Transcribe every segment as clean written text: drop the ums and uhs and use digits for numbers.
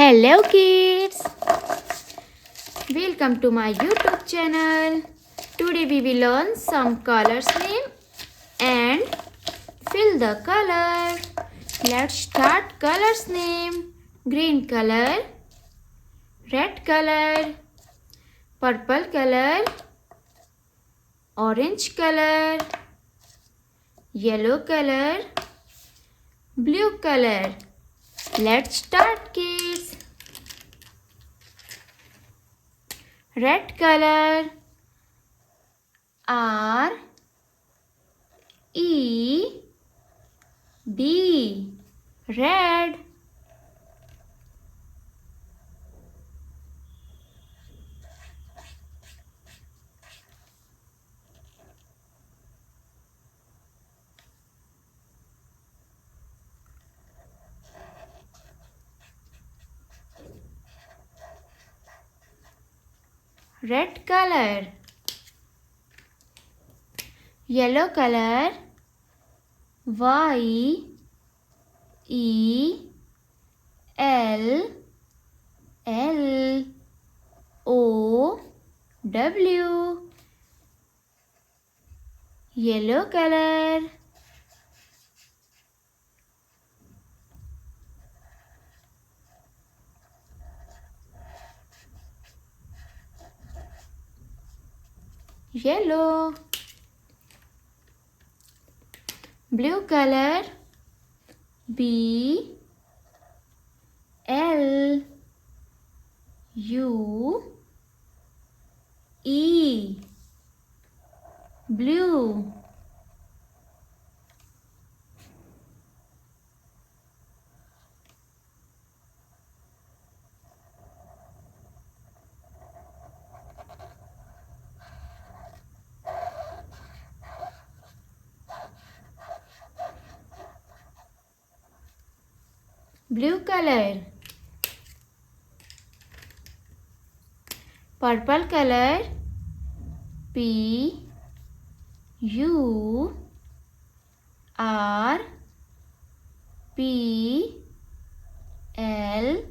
Hello kids, welcome to my YouTube channel. Today we will learn some colors name and fill the color. Let's start colors name. Green color, red color, purple color, orange color, yellow color, blue color. Let's start kids. Red color, R E D, red. Red color, yellow color, Y E L L O W, yellow color. Yellow. Blue color, B L U E, blue. Blue color. Purple color, P U R P L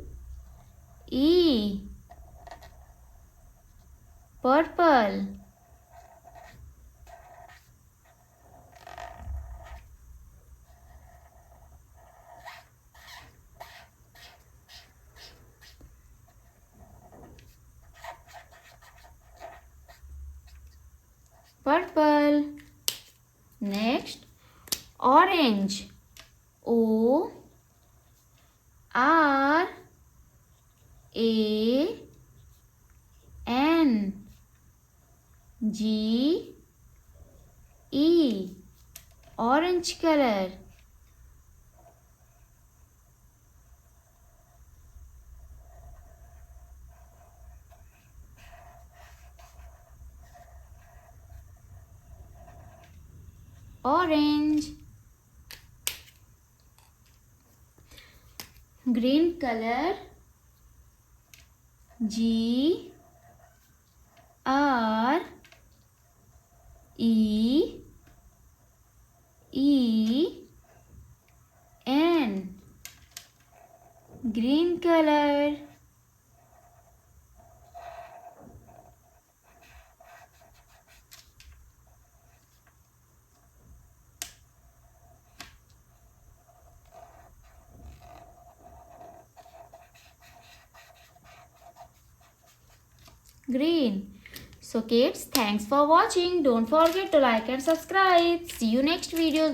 E, purple. Purple. Next, orange, O R A N G E, orange color. Orange. Green color, G R E E N, green color. Green. So kids, thanks for watching. Don't forget to like and subscribe. See you next video.